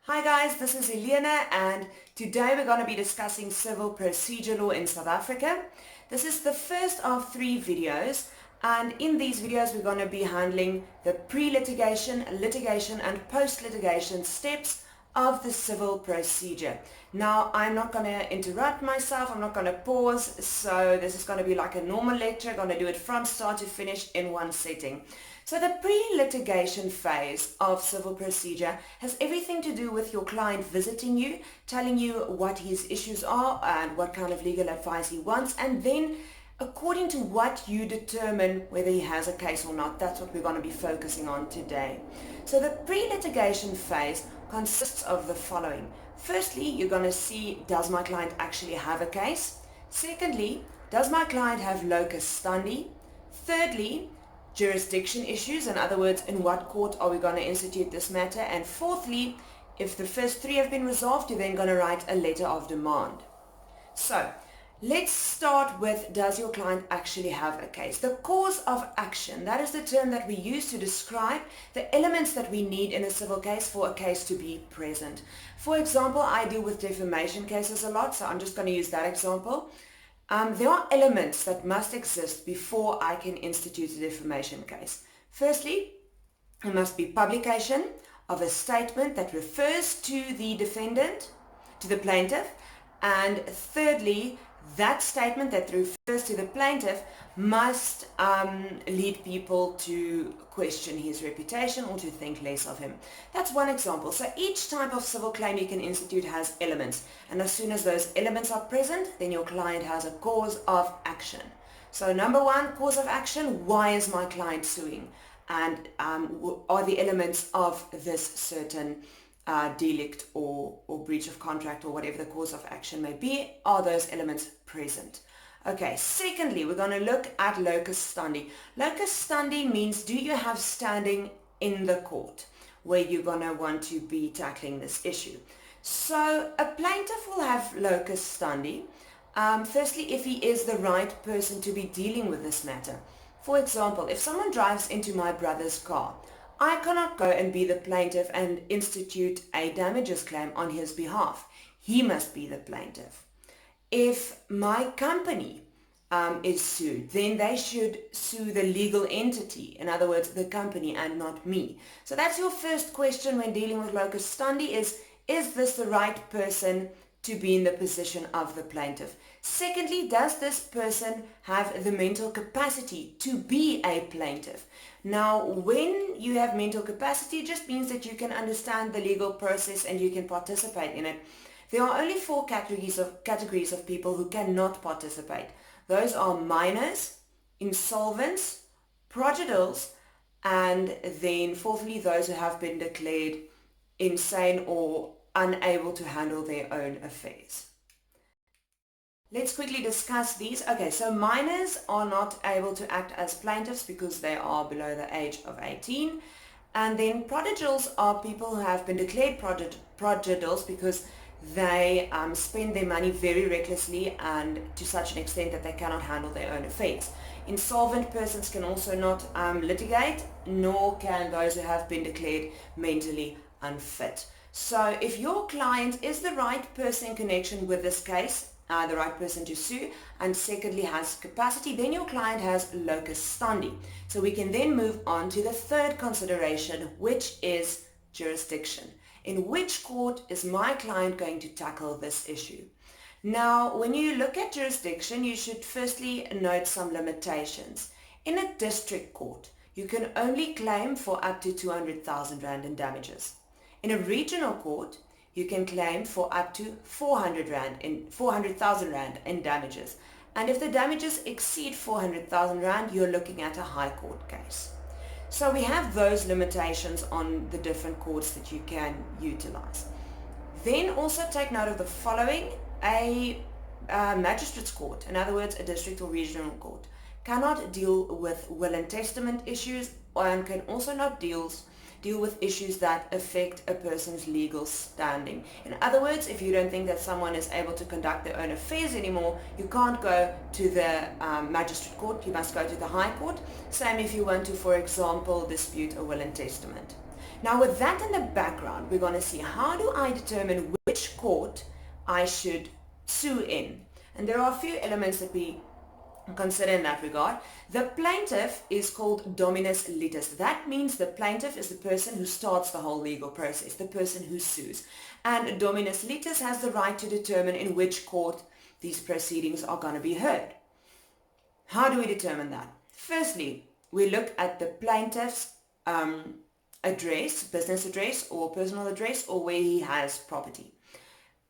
Hi guys, this is Elena and today we're going to be discussing civil procedure law in South Africa. This is the first of 3 videos, and in these videos we're going to be handling the pre-litigation, litigation and post-litigation steps of the civil procedure. Now, I'm not going to interrupt myself, I'm not going to pause, so this is going to be like a normal lecture. I'm going to do it from start to finish in one setting. So the pre-litigation phase of civil procedure has everything to do with your client visiting you, telling you what his issues are and what kind of legal advice he wants, and then according to what you determine whether he has a case or not. That's what we're going to be focusing on today. So the pre-litigation phase consists of the following. Firstly, you're going to see, does my client actually have a case? Secondly, does my client have locus standi? Thirdly, jurisdiction issues, in other words, in what court are we going to institute this matter? And fourthly, if the first 3 have been resolved, you're then going to write a letter of demand. So let's start with, does your client actually have a case? The cause of action, that is the term that we use to describe the elements that we need in a civil case for a case to be present. For example, I deal with defamation cases a lot, so I'm just going to use that example. There are elements that must exist before I can institute a defamation case. Firstly, there must be publication of a statement that refers to the defendant, to the plaintiff, and thirdly, that statement that refers to the plaintiff must lead people to question his reputation or to think less of him. That's one example. So each type of civil claim you can institute has elements, and as soon as those elements are present, then your client has a cause of action. So number 1, cause of action, why is my client suing? And are the elements of this certain delict or breach of contract or whatever the cause of action may be, are those elements present? Okay, secondly, we're going to look at locus standi. Locus standi means, do you have standing in the court where you're going to want to be tackling this issue? So a plaintiff will have locus standi, firstly, if he is the right person to be dealing with this matter. For example, if someone drives into my brother's car, I cannot go and be the plaintiff and institute a damages claim on his behalf. He must be the plaintiff. If my company is sued, then they should sue the legal entity, in other words, the company, and not me. So that's your first question when dealing with locus standi is this the right person to be in the position of the plaintiff? Secondly, does this person have the mental capacity to be a plaintiff? Now, when you have mental capacity, it just means that you can understand the legal process and you can participate in it. There are only 4 categories of people who cannot participate. Those are minors, insolvents, prodigals, and then fourthly, those who have been declared insane or unable to handle their own affairs. Let's quickly discuss these. Okay, so minors are not able to act as plaintiffs because they are below the age of 18. And then prodigals are people who have been declared prodigals because they spend their money very recklessly and to such an extent that they cannot handle their own affairs. Insolvent persons can also not litigate, nor can those who have been declared mentally unfit. So if your client is the right person in connection with this case, the right person to sue, and secondly has capacity, then your client has locus standi. So we can then move on to the third consideration, which is jurisdiction. In which court is my client going to tackle this issue? Now, when you look at jurisdiction, you should firstly note some limitations. In a district court, you can only claim for up to 200,000 Rand in damages. In a regional court, you can claim for up to 400,000 Rand in damages. And if the damages exceed 400,000 Rand, you're looking at a high court case. So we have those limitations on the different courts that you can utilize. Then also take note of the following. A magistrate's court, in other words, a district or regional court, cannot deal with will and testament issues and can also not deal with issues that affect a person's legal standing. In other words, if you don't think that someone is able to conduct their own affairs anymore, you can't go to the magistrate court, you must go to the high court. Same if you want to, for example, dispute a will and testament. Now with that in the background, we're going to see how do I determine which court I should sue in. And there are a few elements that we consider in that regard. The plaintiff is called dominus litis. That means the plaintiff is the person who starts the whole legal process, the person who sues. And dominus litis has the right to determine in which court these proceedings are going to be heard. How do we determine that? Firstly, we look at the plaintiff's address, business address or personal address, or where he has property.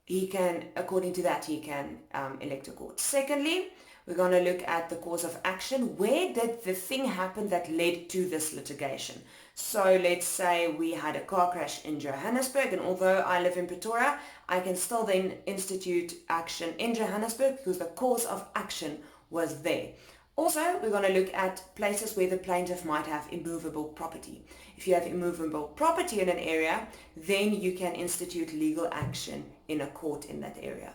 He can, according to that, he can elect a court. Secondly, we're going to look at the cause of action. Where did the thing happen that led to this litigation? So let's say we had a car crash in Johannesburg, and although I live in Pretoria, I can still then institute action in Johannesburg because the cause of action was there. Also, we're going to look at places where the plaintiff might have immovable property. If you have immovable property in an area, then you can institute legal action in a court in that area.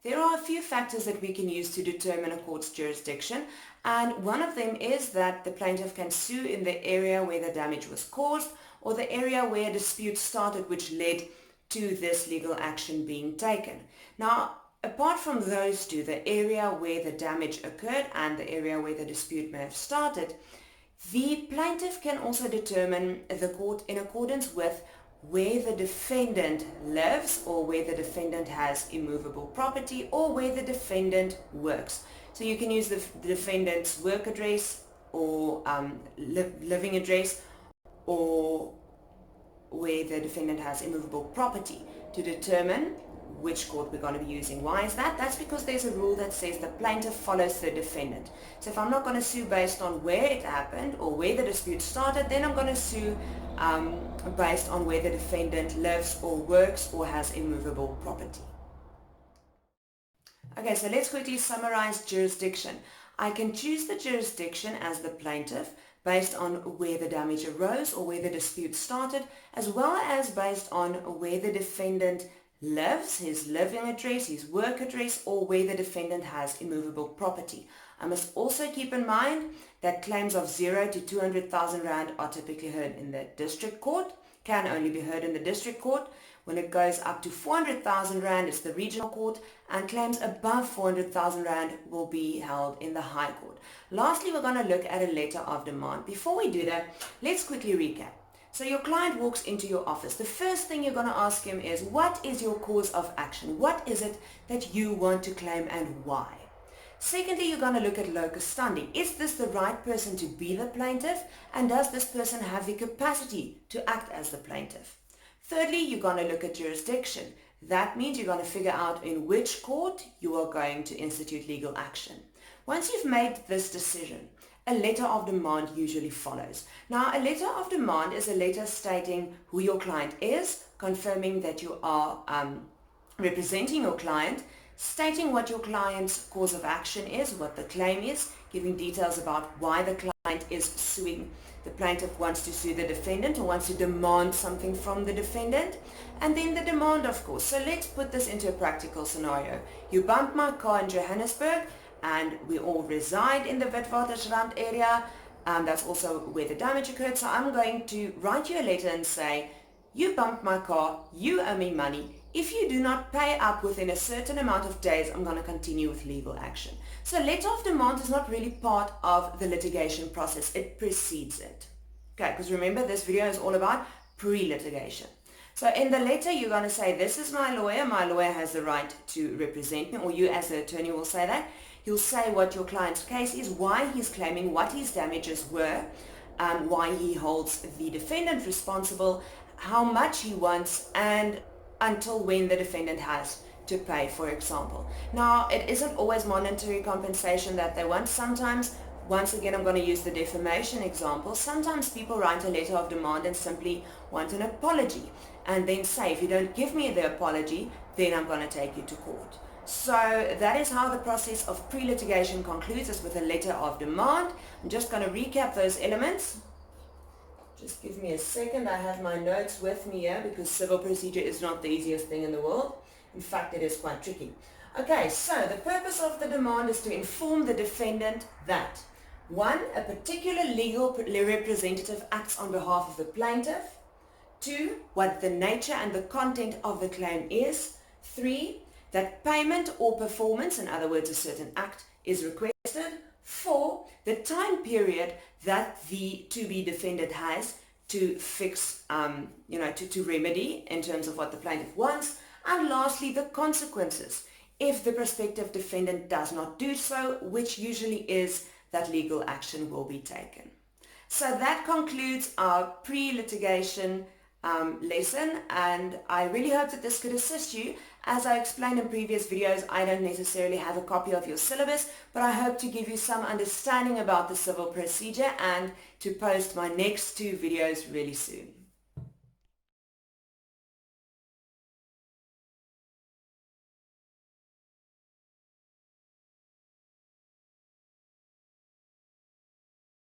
There are a few factors that we can use to determine a court's jurisdiction, and one of them is that the plaintiff can sue in the area where the damage was caused or the area where a dispute started which led to this legal action being taken. Now, apart from those two, the area where the damage occurred and the area where the dispute may have started, the plaintiff can also determine the court in accordance with where the defendant lives or where the defendant has immovable property or where the defendant works. So you can use the defendant's work address or living address or where the defendant has immovable property to determine which court we're going to be using. Why is that? That's because there's a rule that says the plaintiff follows the defendant. So if I'm not going to sue based on where it happened or where the dispute started, then I'm going to sue based on where the defendant lives or works or has immovable property. Okay, so let's quickly summarize jurisdiction. I can choose the jurisdiction as the plaintiff based on where the damage arose or where the dispute started, as well as based on where the defendant lives, his living address, his work address, or where the defendant has immovable property. I must also keep in mind that claims of 0 to 200,000 Rand are typically heard in the district court, can only be heard in the district court. When it goes up to 400,000 Rand, it's the regional court, and claims above 400,000 Rand will be held in the High Court. Lastly, we're going to look at a letter of demand. Before we do that, let's quickly recap. So your client walks into your office. The first thing you're going to ask him is, what is your cause of action? What is it that you want to claim and why? Secondly, you're going to look at locus standi. Is this the right person to be the plaintiff? And does this person have the capacity to act as the plaintiff? Thirdly, you're going to look at jurisdiction. That means you're going to figure out in which court you are going to institute legal action. Once you've made this decision, a letter of demand usually follows. Now, a letter of demand is a letter stating who your client is, confirming that you are representing your client, stating what your client's cause of action is, what the claim is, giving details about why the client is suing. The plaintiff wants to sue the defendant or wants to demand something from the defendant, and then the demand, of course. So let's put this into a practical scenario. You bumped my car in Johannesburg, and we all reside in the Witwatersrand area. That's also where the damage occurred. So I'm going to write you a letter and say, you bumped my car, you owe me money. If you do not pay up within a certain amount of days, I'm going to continue with legal action. So letter of demand is not really part of the litigation process. It precedes it. Okay, because remember, this video is all about pre-litigation. So in the letter, you're going to say, this is my lawyer has the right to represent me, or you as the attorney will say that. You'll say what your client's case is, why he's claiming, what his damages were, why he holds the defendant responsible, how much he wants, and until when the defendant has to pay, for example. Now, it isn't always monetary compensation that they want. Sometimes, once again, I'm going to use the defamation example. Sometimes people write a letter of demand and simply want an apology, and then say, if you don't give me the apology, then I'm going to take you to court. So that is how the process of pre-litigation concludes, is with a letter of demand. I'm just going to recap those elements. Just give me a second. I have my notes with me here because civil procedure is not the easiest thing in the world. In fact, it is quite tricky. Okay, so the purpose of the demand is to inform the defendant that 1, a particular legal representative acts on behalf of the plaintiff. 2, what the nature and the content of the claim is. 3, that payment or performance, in other words a certain act, is requested. 4, the time period that the to-be defendant has to fix, to remedy in terms of what the plaintiff wants. And lastly, the consequences if the prospective defendant does not do so, which usually is that legal action will be taken. So that concludes our pre-litigation lesson, and I really hope that this could assist you. As I explained in previous videos, I don't necessarily have a copy of your syllabus, but I hope to give you some understanding about the civil procedure and to post my next 2 videos really soon.